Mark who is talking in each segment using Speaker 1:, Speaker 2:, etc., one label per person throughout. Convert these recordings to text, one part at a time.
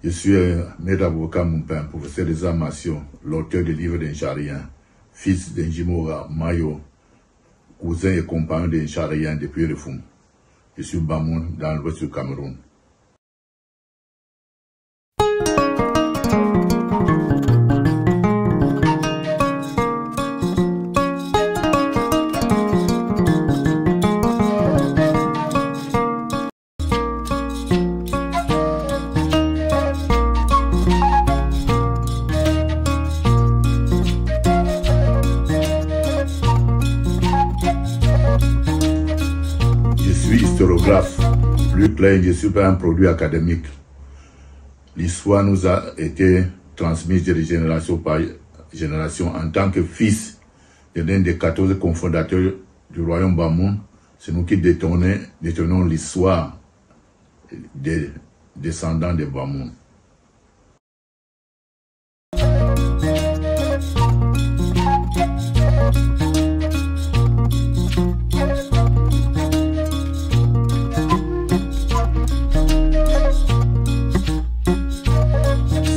Speaker 1: Je suis maître avocat Moupin, professeur des arts martiaux, l'auteur du livre d'Incharien, fils d'Injimora Mayo, cousin et compagnon d'Incharien depuis Refoum. Je suis Bamoun dans l'ouest du Cameroun. Historiographe, plus clair, je ne suis pas un produit académique. L'histoire nous a été transmise de génération par génération. En tant que fils de l'un des 14 cofondateurs du royaume Bamoun, c'est nous qui détenons l'histoire des descendants de Bamoun.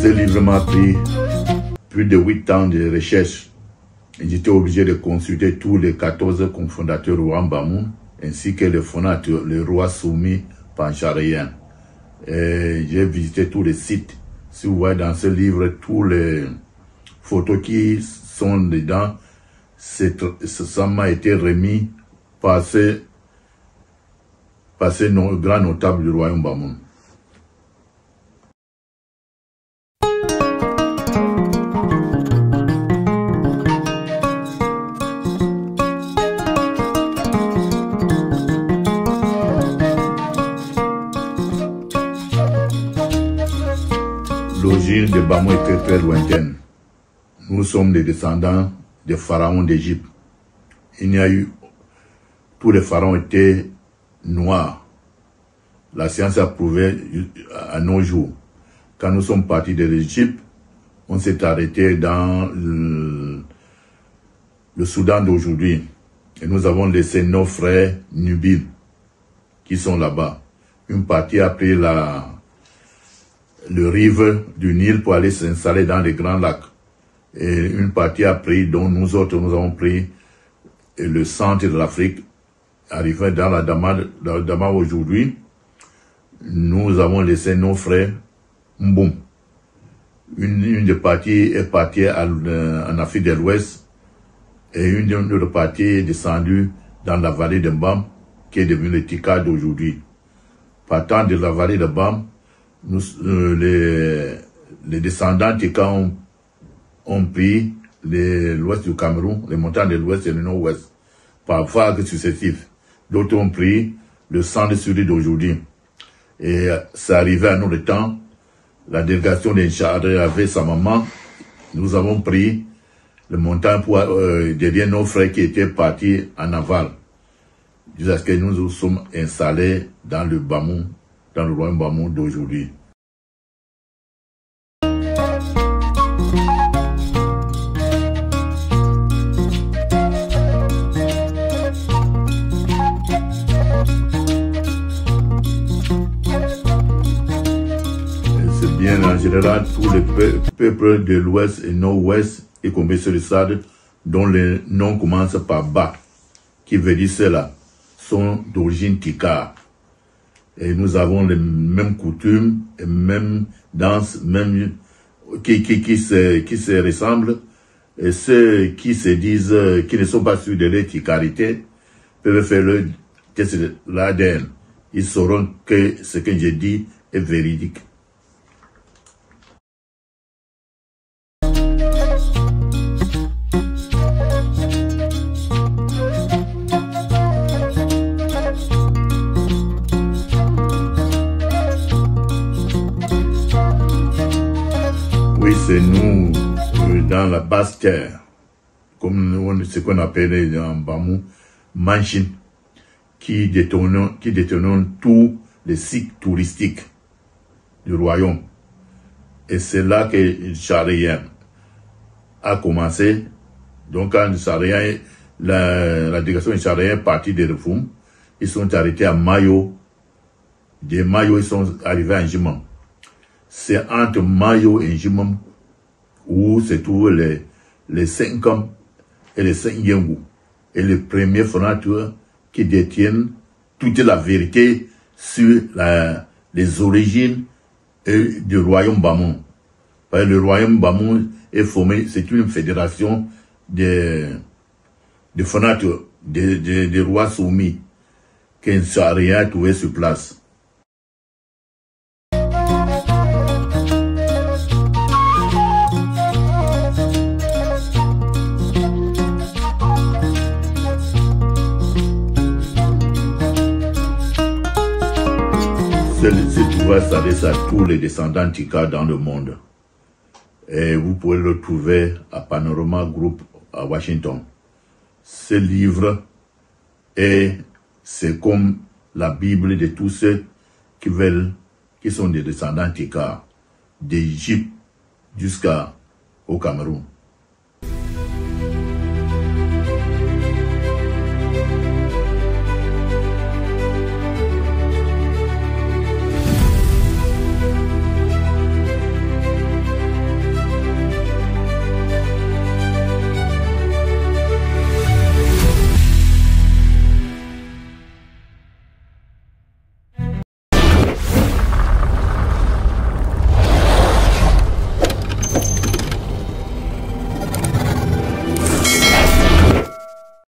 Speaker 1: Ce livre m'a pris plus de 8 ans de recherche. J'étais obligé de consulter tous les 14 cofondateurs du roi Bamoun, ainsi que le fondateur, le roi soumis Pancharien. J'ai visité tous les sites. Si vous voyez dans ce livre, tous les photos qui sont dedans, ça m'a été remis par ces grands notables du royaume Bamoun. L'origine de Bamoun est très lointaine. Nous sommes des descendants des pharaons d'Égypte. Tous les pharaons étaient noirs. La science a prouvé à nos jours. Quand nous sommes partis de l'Égypte, on s'est arrêté dans le Soudan d'aujourd'hui. Et nous avons laissé nos frères nubiles qui sont là-bas. Une partie a pris le rive du Nil pour aller s'installer dans les grands lacs. Et une partie a pris, dont nous autres, nous avons pris le centre de l'Afrique, arrivé dans la Dama aujourd'hui. Nous avons laissé nos frères Mboum. Une des parties est partie en Afrique de l'Ouest et une autre partie est descendue dans la vallée de Mbam, qui est devenue le Tika d'aujourd'hui. Partant de la vallée de Mbam, les descendants Tika ont pris l'ouest du Cameroun, les montagnes de l'ouest et le nord-ouest, par vagues successives. D'autres ont pris le centre-sud d'aujourd'hui. Et ça arrivait à notre temps, la délégation d'Incharien avait sa maman, nous avons pris le montagne pour derrière nos frères qui étaient partis en aval, jusqu'à ce que nous nous sommes installés dans le Bamoun, dans le royaume Bamoun d'aujourd'hui. C'est bien en général tous les peuples de l'ouest et nord-ouest, y compris ceux de Sade, dont les noms commencent par Ba, qui veut dire cela, sont d'origine Tika. Et nous avons les mêmes coutumes, et mêmes danses, même qui se ressemblent. Et ceux qui se disent, qui ne sont pas sûrs de leur ticarité, peuvent faire le test de l'ADN. Ils sauront que ce que j'ai dit est véridique. Oui, c'est nous, dans la basse terre, comme ce qu'on appelle en Bamou, Manchin. qui détenaient tous les sites touristiques du royaume. Et c'est là que Charlemagne a commencé. Donc quand Charlemagne, la délégation de Charlemagne est partie de Reform, ils sont arrêtés à Mayo. De Mayo, ils sont arrivés à Njimam. C'est entre Mayo et Njimam où se trouvent les 5 hommes et les 5 Yengu. Et les premiers fondateurs qui détiennent toute la vérité sur les origines du royaume Bamon. Le royaume Bamon est formé, c'est une fédération de fondateurs, des rois soumis, qui ne sont rien trouvé sur place. Ce ouvrage s'adresse à tous les descendants Tika dans le monde. Et vous pouvez le trouver à Panorama Group à Washington. Ce livre c'est comme la Bible de tous ceux qui sont des descendants Tika, d'Égypte jusqu'au Cameroun.